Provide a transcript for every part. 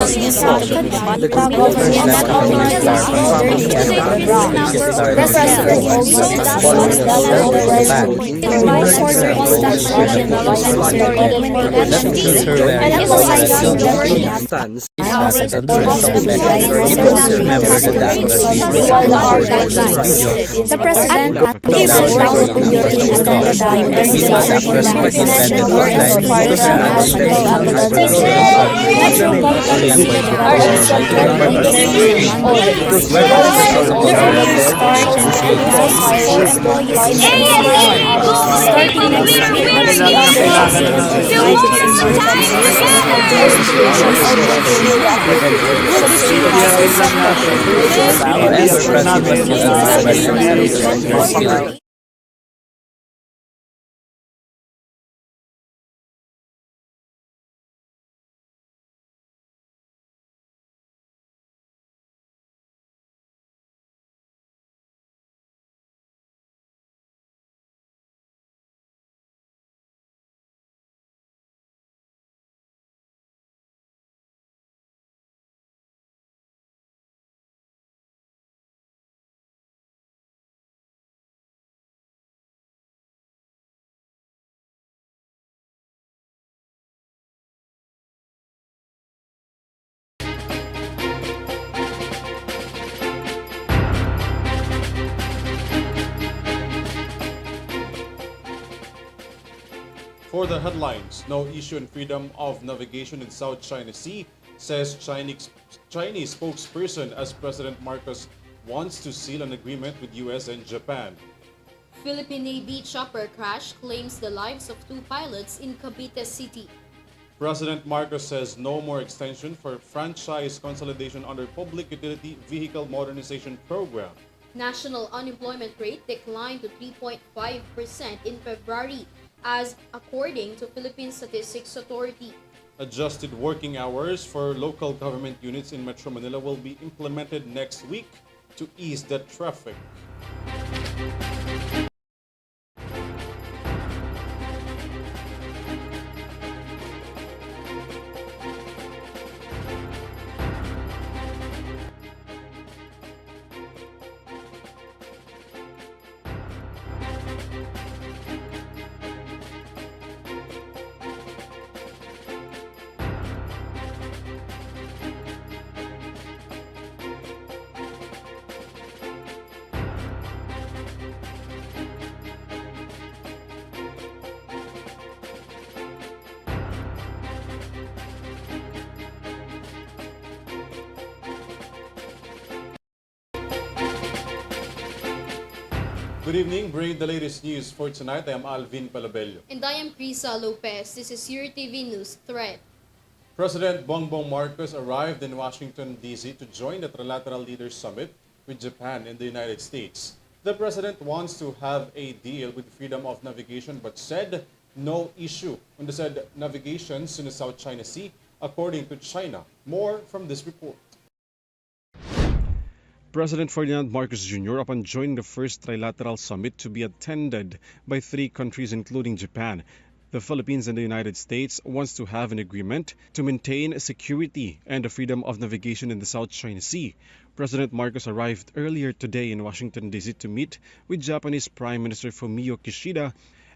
The government not only the president For the headlines, no issue in freedom of navigation in South China Sea, says Chinese spokesperson as President Marcos wants to seal an agreement with US and Japan. Philippine Navy chopper crash claims the lives of 2 pilots in Cavite City. President Marcos says no more extension for franchise consolidation under Public Utility Vehicle Modernization Program. National unemployment rate declined to 3.5% in February, as according to Philippine Statistics Authority. Adjusted working hours for local government units in Metro Manila will be implemented next week to ease the traffic. Good evening. Bringing the latest news for tonight, I am Alvin Palabello. And I am Crisa Lopez. This is Eurotv News Thread. President Bongbong Marcos arrived in Washington, D.C. to join the Trilateral Leaders Summit with Japan and the United States. The president wants to have a deal with freedom of navigation but said no issue on the said navigations in the South China Sea, according to China. More from this report. President Ferdinand Marcos Jr. upon joining the first trilateral summit to be attended by 3 countries including Japan, the Philippines and the United States, wants to have an agreement to maintain security and the freedom of navigation in the South China Sea. President Marcos arrived earlier today in Washington, D.C. to meet with Japanese Prime Minister Fumio Kishida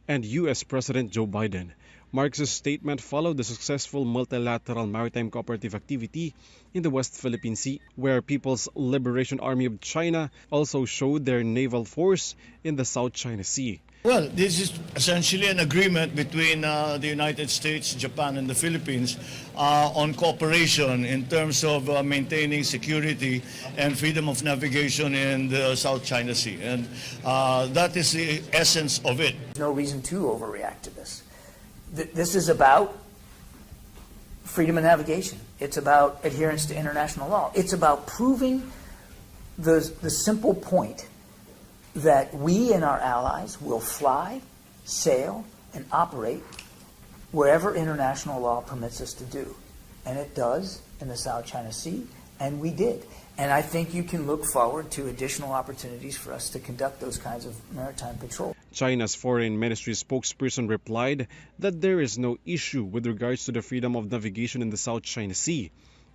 and U.S. President Joe Biden. Marcos' statement followed the successful multilateral maritime cooperative activity in the West Philippine Sea, where People's Liberation Army of China also showed their naval force in the South China Sea. Well, this is essentially an agreement between the United States, Japan, and the Philippines on cooperation in terms of maintaining security and freedom of navigation in the South China Sea. And that is the essence of it. There's no reason to overreact to this. This is about freedom of navigation. It's about adherence to international law. It's about proving the simple point that we and our allies will fly, sail, and operate wherever international law permits us to do. And it does in the South China Sea, and we did. And I think you can look forward to additional opportunities for us to conduct those kinds of maritime patrol. China's Foreign Ministry spokesperson replied that there is no issue with regards to the freedom of navigation in the South China Sea.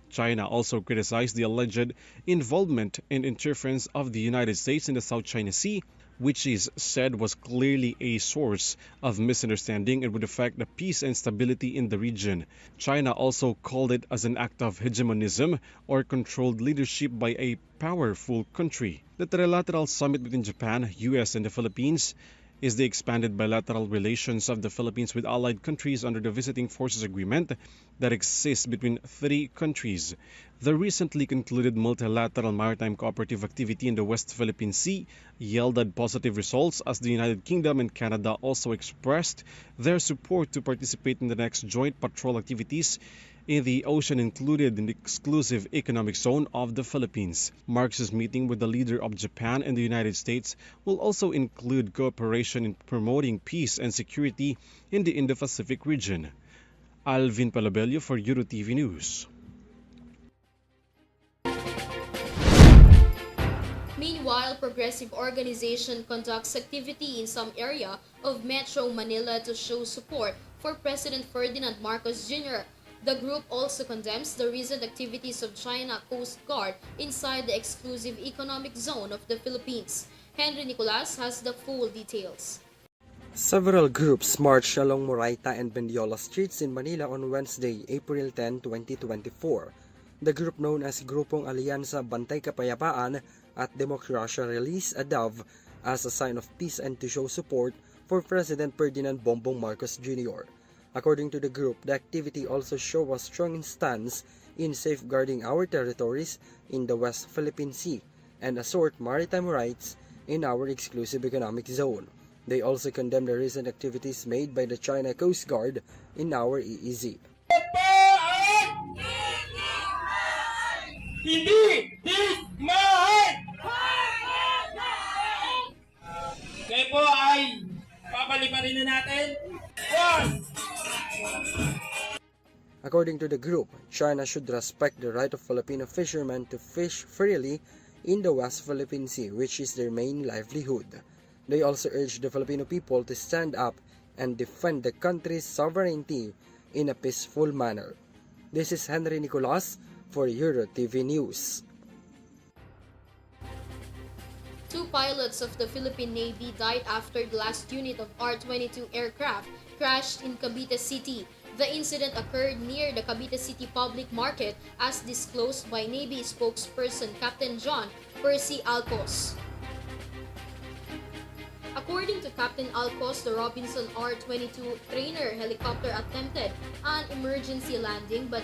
China also criticized the alleged involvement and interference of the United States in the South China Sea, which is said was clearly a source of misunderstanding and would affect the peace and stability in the region. China also called it as an act of hegemonism or controlled leadership by a powerful country. The trilateral summit between Japan, US, and the Philippines is the expanded bilateral relations of the Philippines with allied countries under the Visiting Forces Agreement that exists between three countries. The recently concluded multilateral maritime cooperative activity in the West Philippine Sea yielded positive results as the United Kingdom and Canada also expressed their support to participate in the next joint patrol activities in the ocean included in the exclusive economic zone of the Philippines. Marx's meeting with the leader of Japan and the United States will also include cooperation in promoting peace and security in the Indo-Pacific region. Alvin Palabello for Eurotv News. Meanwhile, Progressive Organization conducts activity in some area of Metro Manila to show support for President Ferdinand Marcos Jr. The group also condemns the recent activities of China Coast Guard inside the exclusive economic zone of the Philippines. Henry Nicolas has the full details. Several groups marched along Moraita and Bendiola streets in Manila on Wednesday, April 10, 2024. The group known as Grupong Aliansa Bantay Kapayapaan at Demokrasya released a dove as a sign of peace and to show support for President Ferdinand Bongbong Marcos Jr. According to the group, the activity also shows a strong stance in safeguarding our territories in the West Philippine Sea and assert maritime rights in our exclusive economic zone. They also condemn the recent activities made by the China Coast Guard in our EEZ. Hindi dismahan! Kayo po ay papaliparin na natin. According to the group, China should respect the right of Filipino fishermen to fish freely in the West Philippine Sea, which is their main livelihood. They also urge the Filipino people to stand up and defend the country's sovereignty in a peaceful manner. This is Henry Nicolas for Eurotv News. Two pilots of the Philippine Navy died after the last unit of R-22 aircraft crashed in Cavite City. The incident occurred near the Cavite City Public Market as disclosed by Navy spokesperson Captain John Percy Alcos. According to Captain Alcos, the Robinson R-22 trainer helicopter attempted an emergency landing but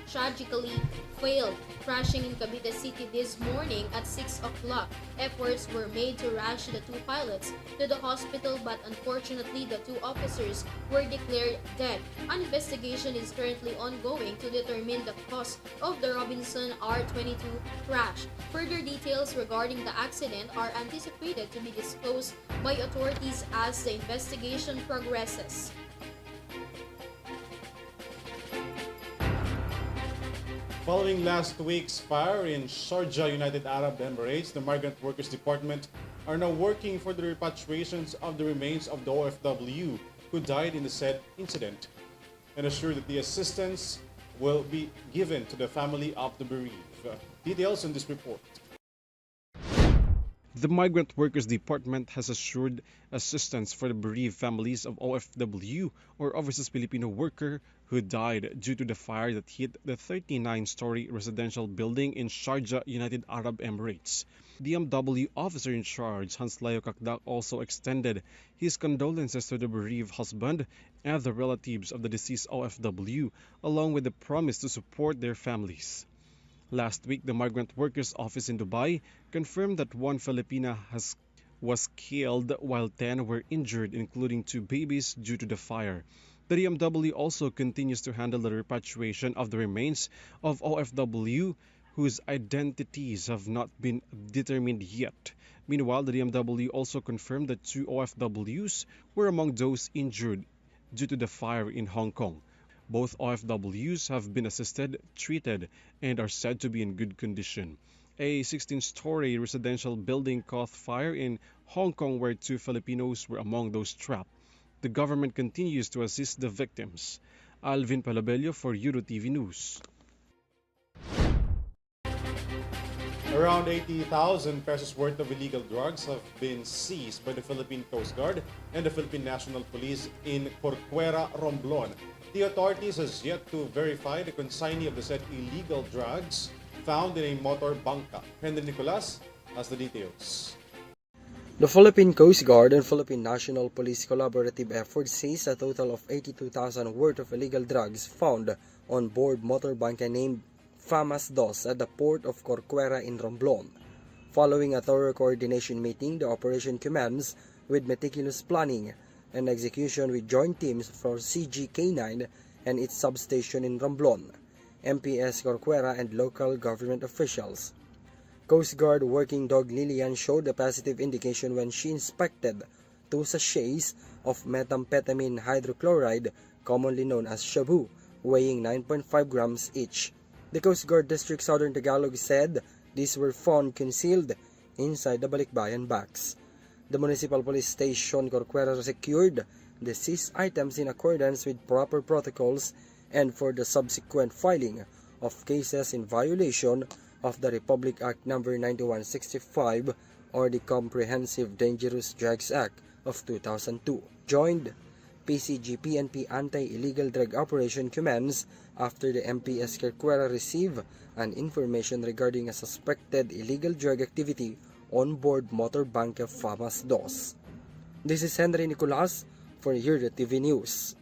tragically failed, crashing in Cavite City this morning at 6 o'clock. Efforts were made to rush the two pilots to the hospital, but unfortunately the two officers were declared dead. An investigation is currently ongoing to determine the cause of the Robinson R-22 crash. Further details regarding the accident are anticipated to be disclosed by authorities as the investigation progresses. Following last week's fire in Sharjah, United Arab Emirates, the Migrant Workers Department are now working for the repatriations of the remains of the OFW who died in the said incident and assure that the assistance will be given to the family of the bereaved. Details in this report. The Migrant Workers Department has assured assistance for the bereaved families of OFW or Overseas Filipino worker who died due to the fire that hit the 39-story residential building in Sharjah, United Arab Emirates. The MW officer in charge, Hans Leo Kakdak, also extended his condolences to the bereaved husband and the relatives of the deceased OFW, along with the promise to support their families. Last week, the Migrant Workers Office in Dubai confirmed that one Filipina was killed while 10 were injured, including 2 babies, due to the fire. The DMW also continues to handle the repatriation of the remains of OFW whose identities have not been determined yet. Meanwhile, the DMW also confirmed that 2 OFWs were among those injured due to the fire in Hong Kong. Both OFWs have been assisted, treated, and are said to be in good condition. A 16-story residential building caught fire in Hong Kong where 2 Filipinos were among those trapped. The government continues to assist the victims. Alvin Palabello for Eurotv News. Around 80,000 pesos worth of illegal drugs have been seized by the Philippine Coast Guard and the Philippine National Police in Corcuera, Romblon. The authorities has yet to verify the consignee of the said illegal drugs found in a motor bangka. NICOLAS has the details. The Philippine Coast Guard and Philippine National Police collaborative effort seized a total of 82,000 worth of illegal drugs found on board motor bangka named FAMAS DOS at the port of Corcuera in Romblon. Following a thorough coordination meeting, the operation commenced with meticulous planning and execution with joint teams from CGK9 and its substation in Romblon, MPS Corcuera and local government officials. Coast Guard working dog Lilian showed a positive indication when she inspected 2 sachets of methamphetamine hydrochloride, commonly known as shabu, weighing 9.5 grams each. The Coast Guard District Southern Tagalog said these were found concealed inside the balikbayan bags. The Municipal Police Station Corcuera secured the seized items in accordance with proper protocols and for the subsequent filing of cases in violation of the Republic Act No. 9165 or the Comprehensive Dangerous Drugs Act of 2002. Joined PCG-PNP anti-illegal drug operation commenced after the MPS Corcuera received an information regarding a suspected illegal drug activity on board motor bangka FAMAS DOS. This is Henry Nicolas for Eurotv News.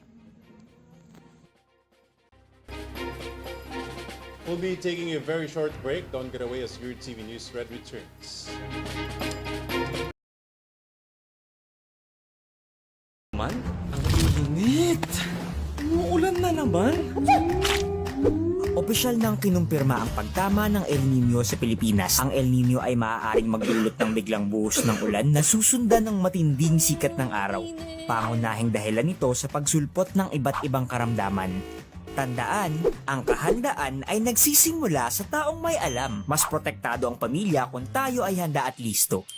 We'll be taking a very short break. Don't get away as Eurotv News Red returns. Man, ang init. Umuulan na naman. Opisyal nang kinumpirma ang pagtama ng El Nino sa Pilipinas. Ang El Nino ay maaaring magdulot ng biglang buhos ng ulan na susundan ng matinding sikat ng araw. Pangunahing dahilan nito sa pagsulpot ng iba't ibang karamdaman. Tandaan, ang kahandaan ay nagsisimula sa taong may alam. Mas protektado ang pamilya kung tayo ay handa at listo.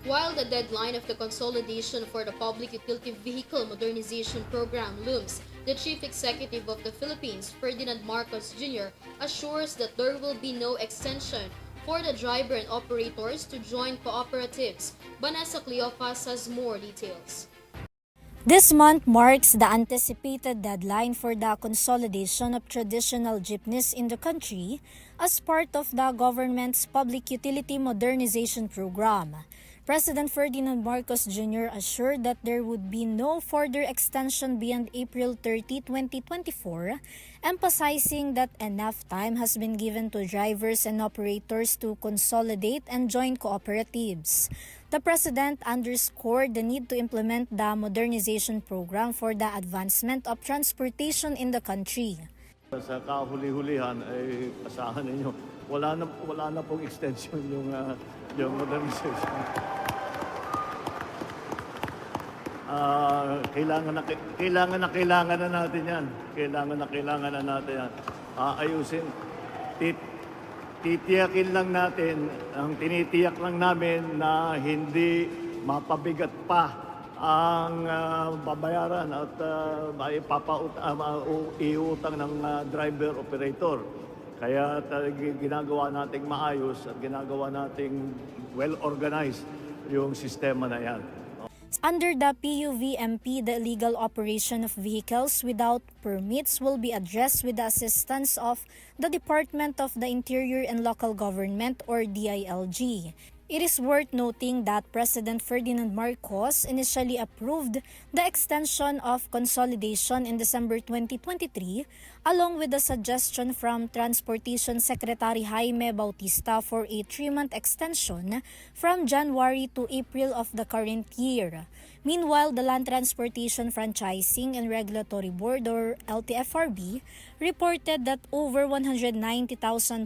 While the deadline of the consolidation for the Public Utility Vehicle Modernization Program looms, the Chief Executive of the Philippines, Ferdinand Marcos Jr., assures that there will be no extension for the driver and operators to join cooperatives. VANESSA CLEOFAS has more details. This month marks the anticipated deadline for the consolidation of traditional jeepneys in the country as part of the government's Public Utility Modernization Program. President Ferdinand Marcos Jr. assured that there would be no further extension beyond April 30, 2024, emphasizing that enough time has been given to drivers and operators to consolidate and join cooperatives. The President underscored the need to implement the modernization program for the advancement of transportation in the country. Sa kahuli-hulihan ay asahan ninyo, wala na pong extension yung modernization. Kailangan na natin yan. Kailangan na natin yan. Ayusin. Titiyakin lang natin, ang tinitiyak lang namin na hindi mapabigat pa ang babayaran at iutang ng driver operator. Kaya ginagawa nating maayos at ginagawa nating well-organized yung sistema na yan. Under the PUVMP, the illegal operation of vehicles without permits will be addressed with the assistance of the Department of the Interior and Local Government or DILG. It is worth noting that President Ferdinand Marcos initially approved the extension of consolidation in December 2023, along with the suggestion from Transportation Secretary Jaime Bautista for a 3-month extension from January to April of the current year. Meanwhile, the Land Transportation Franchising and Regulatory Board or LTFRB reported that over 190,000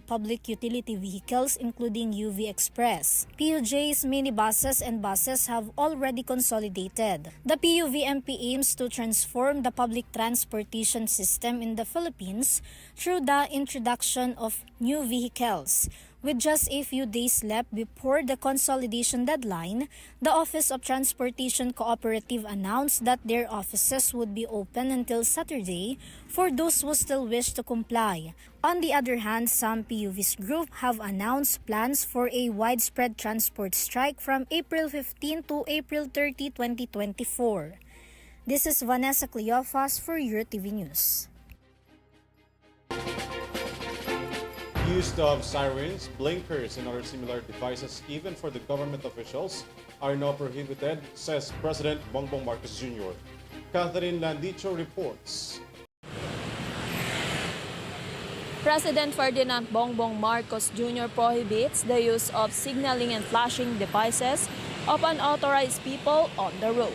public utility vehicles including UV Express, PUJs, minibuses and buses have already consolidated. The PUVMP aims to transform the public transportation system in the Philippines through the introduction of new vehicles, With just a few days left before the consolidation deadline, the Office of Transportation Cooperative announced that their offices would be open until Saturday for those who still wish to comply. On the other hand, some PUVs group have announced plans for a widespread transport strike from April 15 to April 30, 2024. This is Vanessa CLEOFAS for Eurotv News. Use of sirens, blinkers, and other similar devices, even for the government officials, are now prohibited, says President Bongbong Marcos Jr. Catherine Landicho reports. President Ferdinand Bongbong Marcos Jr. prohibits the use of signaling and flashing devices of unauthorized people on the road.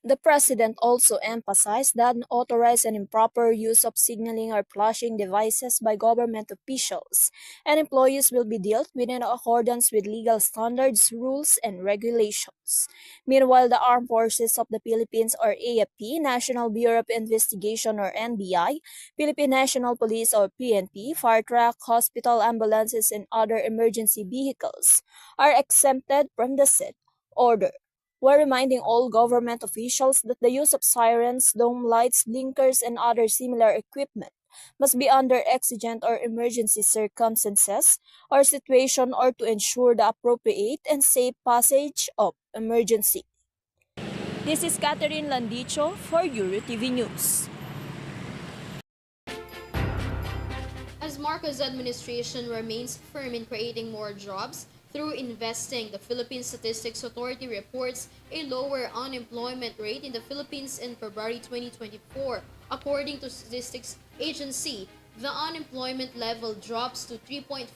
The president also emphasized that unauthorized and improper use of signaling or flashing devices by government officials and employees will be dealt with in accordance with legal standards, rules, and regulations. Meanwhile, the Armed Forces of the Philippines or AFP, National Bureau of Investigation or NBI, Philippine National Police or PNP, fire truck, hospital ambulances, and other emergency vehicles are exempted from the said order. We're reminding all government officials that the use of sirens, dome lights, blinkers, and other similar equipment must be under exigent or emergency circumstances or situation or to ensure the appropriate and safe passage of emergency. This is Catherine Landicho for Eurotv News. As Marcos' administration remains firm in creating more jobs, through investing, the Philippine Statistics Authority reports a lower unemployment rate in the Philippines in February 2024. According to Statistics Agency, the unemployment level drops to 3.5%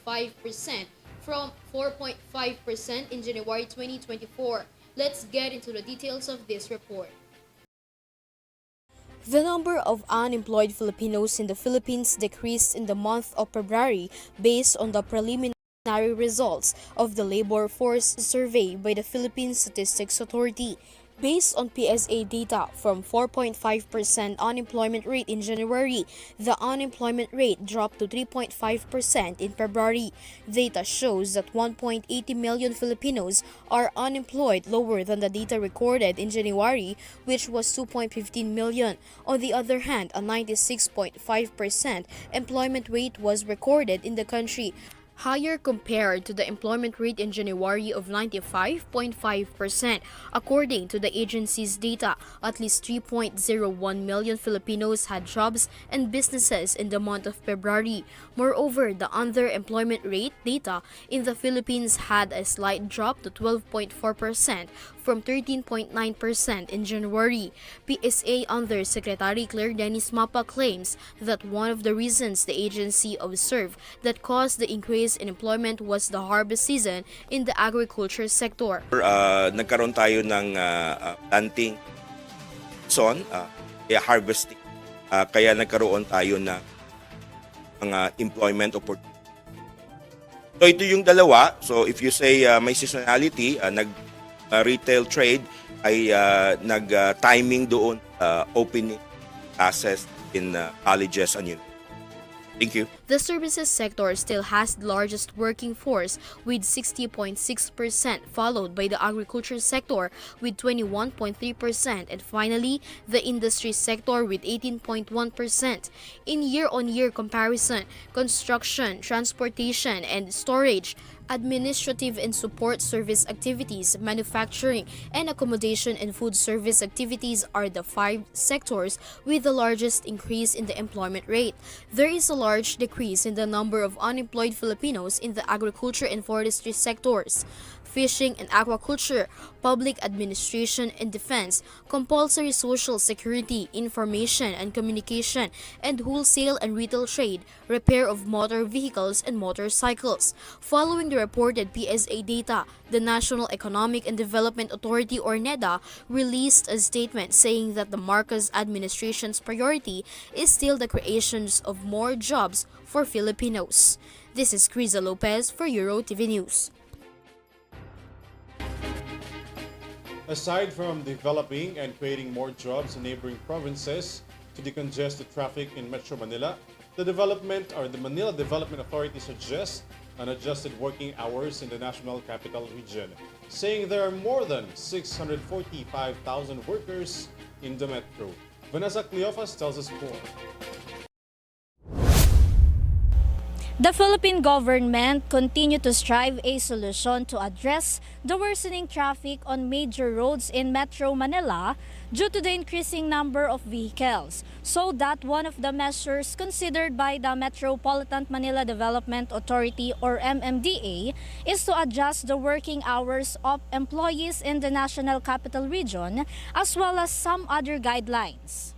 from 4.5% in January 2024. Let's get into the details of this report. The number of unemployed Filipinos in the Philippines decreased in the month of February based on the preliminary results of the labor force survey by the Philippine Statistics Authority. Based on PSA data from 4.5% unemployment rate in January, the unemployment rate dropped to 3.5% in February. Data shows that 1.80 million Filipinos are unemployed, lower than the data recorded in January, which was 2.15 million. On the other hand, a 96.5% employment rate was recorded in the country, higher compared to the employment rate in January of 95.5%. According to the agency's data, at least 3.01 million Filipinos had jobs and businesses in the month of February. Moreover, the underemployment rate data in the Philippines had a slight drop to 12.4% from 13.9% in January. PSA Undersecretary Claire Dennis Mapa claims that one of the reasons the agency observed that caused the increase in employment was the harvest season in the agriculture sector. Nagkaroon tayo ng planting season, harvesting, kaya nagkaroon tayo ng mga employment opportunity. So ito yung dalawa. So if you say may seasonality, retail trade ay nag-timing doon opening classes in colleges and universities. Thank you. The services sector still has the largest working force with 60.6%, followed by the agriculture sector with 21.3%, and finally, the industry sector with 18.1%. In year-on-year comparison, construction, transportation, and storage, administrative and support service activities, manufacturing, and accommodation and food service activities are the 5 sectors with the largest increase in the employment rate. There is a large decrease in the number of unemployed Filipinos in the agriculture and forestry sectors. Fishing and aquaculture, public administration and defense, compulsory social security, information and communication, and wholesale and retail trade, repair of motor vehicles and motorcycles. Following the reported PSA data, the National Economic and Development Authority or NEDA released a statement saying that the Marcos administration's priority is still the creation of more jobs for Filipinos. This is Criza Lopez for Eurotv News. Aside from developing and creating more jobs in neighboring provinces to decongest the traffic in Metro Manila, the Manila Development Authority suggests unadjusted working hours in the National Capital Region, saying there are more than 645,000 workers in the metro. Vanessa, CLEOFAS tells us more. The Philippine government continue to strive a solution to address the worsening traffic on major roads in Metro Manila due to the increasing number of vehicles, so that one of the measures considered by the Metropolitan Manila Development Authority or MMDA is to adjust the working hours of employees in the National Capital Region as well as some other guidelines.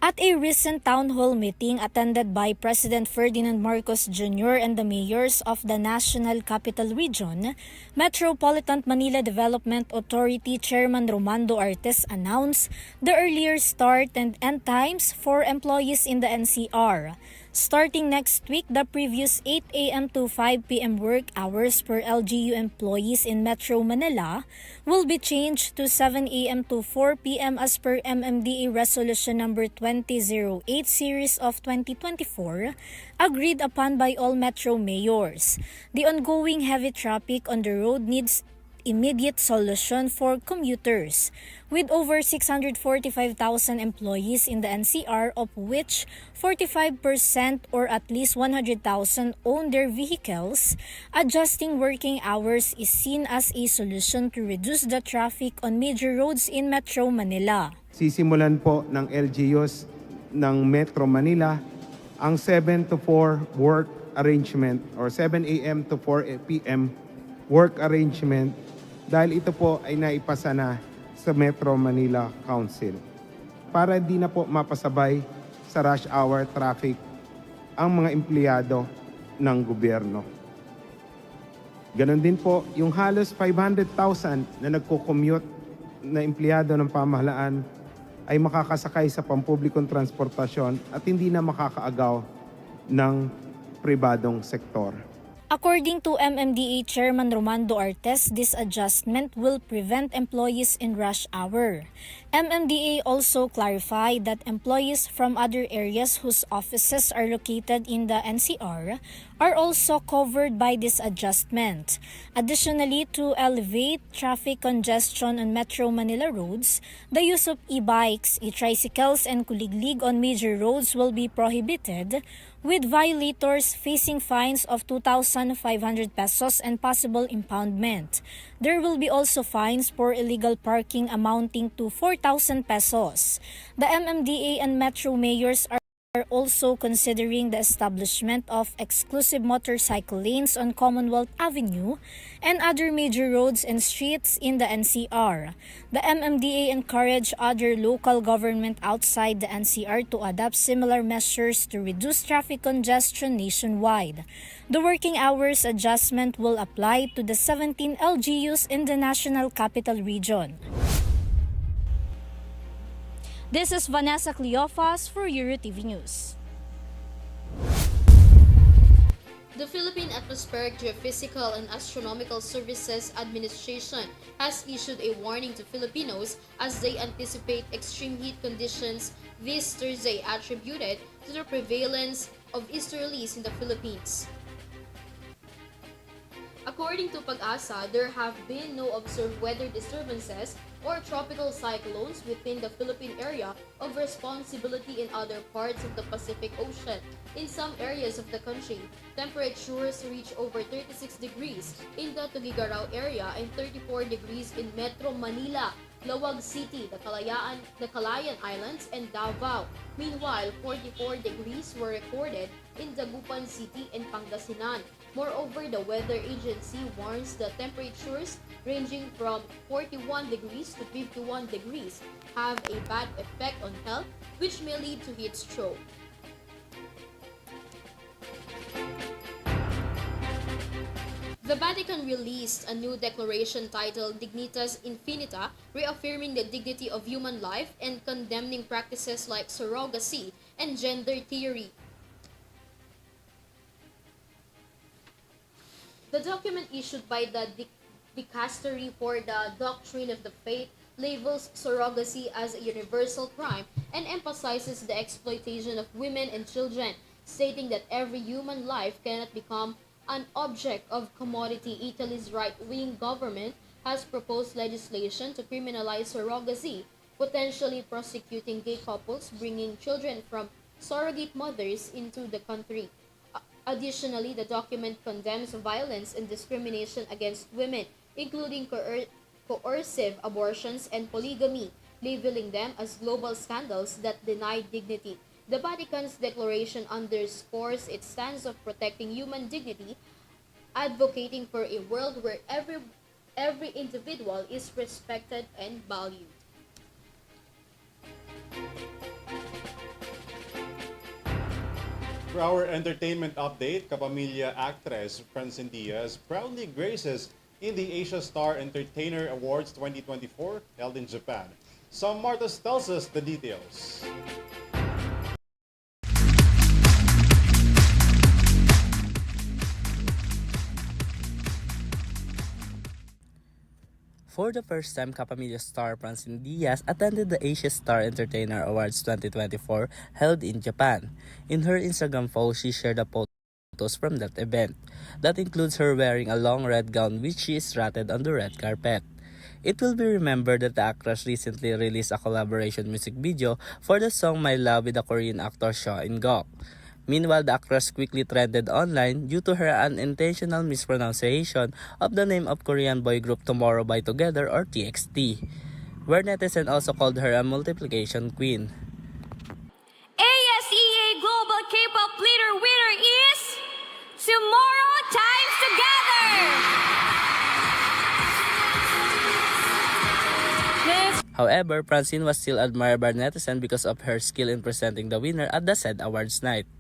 At a recent town hall meeting attended by President Ferdinand Marcos Jr. and the mayors of the National Capital Region, Metropolitan Manila Development Authority Chairman Romando Artes announced the earlier start and end times for employees in the NCR. Starting next week, the previous 8 a.m. to 5 p.m. work hours per LGU employees in Metro Manila will be changed to 7 a.m. to 4 p.m. as per MMDA Resolution Number 2008 Series of 2024, agreed upon by all Metro mayors. The ongoing heavy traffic on the road needs immediate solution for commuters. With over 645,000 employees in the NCR, of which 45% or at least 100,000 own their vehicles, adjusting working hours is seen as a solution to reduce the traffic on major roads in Metro Manila. Sisimulan po ng LGUs ng Metro Manila ang 7 to 4 work arrangement or 7 a.m. to 4 p.m. work arrangement dahil ito po ay naipasa na sa Metro Manila Council para hindi na po mapasabay sa rush hour traffic ang mga empleyado ng gobyerno. Ganon din po yung halos 500,000 na nagko-commute na empleyado ng pamahalaan ay makakasakay sa pampublikong transportasyon at hindi na makakaagaw ng pribadong sektor. According to MMDA Chairman Romando Artes, this adjustment will prevent employees in rush hour. MMDA also clarified that employees from other areas whose offices are located in the NCR are also covered by this adjustment. Additionally, to alleviate traffic congestion on Metro Manila roads, the use of e-bikes, e-tricycles, and kuliglig on major roads will be prohibited, with violators facing fines of 2,500 pesos and possible impoundment. There will be also fines for illegal parking amounting to 4,000 pesos. The MMDA and Metro mayors are also considering the establishment of exclusive motorcycle lanes on Commonwealth Avenue and other major roads and streets in the NCR. The MMDA encouraged other local government outside the NCR to adopt similar measures to reduce traffic congestion nationwide. The working hours adjustment will apply to the 17 LGUs in the National Capital Region. This is Vanessa, CLEOFAS for Eurotv News. The Philippine Atmospheric Geophysical and Astronomical Services Administration has issued a warning to Filipinos as they anticipate extreme heat conditions this Thursday attributed to the prevalence of easterlies in the Philippines. According to Pag-asa, there have been no observed weather disturbances or tropical cyclones within the Philippine area of responsibility in other parts of the Pacific Ocean. In some areas of the country, temperatures reach over 36 degrees in the Tuguegarao area and 34 degrees in Metro Manila, Lawag City, the Calayan Islands, and Davao. Meanwhile, 44 degrees were recorded in Dagupan City and Pangasinan. Moreover, the weather agency warns the temperatures ranging from 41 degrees to 51 degrees have a bad effect on health, which may lead to heat stroke. The Vatican released a new declaration titled Dignitas Infinita, reaffirming the dignity of human life and condemning practices like surrogacy and gender theory. The document issued by the Dicastery for the Doctrine of the Faith labels surrogacy as a universal crime and emphasizes the exploitation of women and children, stating that every human life cannot become an object of commodity, Italy's right-wing government has proposed legislation to criminalize surrogacy, potentially prosecuting gay couples bringing children from surrogate mothers into the country. Additionally, the document condemns violence and discrimination against women, including coercive abortions and polygamy, labeling them as global scandals that deny dignity. The Vatican's declaration underscores its stance of protecting human dignity, advocating for a world where every individual is respected and valued. For our entertainment update, Kapamilya actress Francine Diaz proudly graces in the Asia Star Entertainer Awards 2024 held in Japan. Sam Martos tells us the details. For the first time, Kapamilya star Francine Diaz attended the Asia Star Entertainer Awards 2024 held in Japan. In her Instagram post, she shared the photos from that event. That includes her wearing a long red gown which she strutted on the red carpet. It will be remembered that the actress recently released a collaboration music video for the song My Love with the Korean actor Seo In-guk. Meanwhile, the actress quickly trended online due to her unintentional mispronunciation of the name of Korean boy group Tomorrow by Together or TXT, where netizens also called her a multiplication queen. ASEA Global K-pop leader winner is Tomorrow Times Together! However, Francine was still admired by netizens because of her skill in presenting the winner at the said awards night.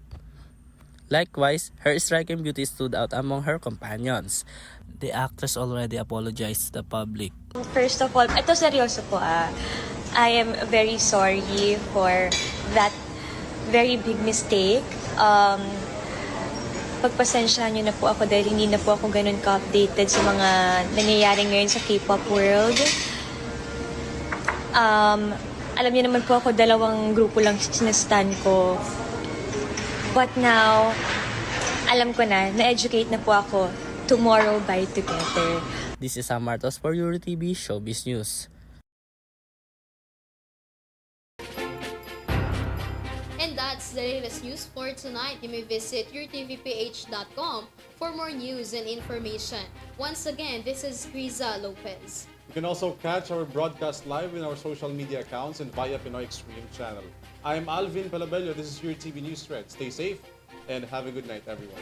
Likewise, her striking beauty stood out among her companions. The actress already apologized to the public. First of all, ito seryoso po I am very sorry for that very big mistake. Pagpasensyahan niyo na po ako dahil hindi na po ako ganun ka-updated sa mga nangyayari ngayon sa K-pop world. Alam niyo naman po ako, 2 grupo lang sinastan ko. But now, alam ko na-educate na po ako. Tomorrow by Together. This is Sam Martos for Eurotv Showbiz News. And that's the latest news for tonight. You may visit yourtvph.com for more news and information. Once again, this is Criza Lopez. You can also catch our broadcast live in our social media accounts and via Pinoy Extreme channel. I'm Alvin Palabello. This is your TV News Thread. Stay safe and have a good night, everyone.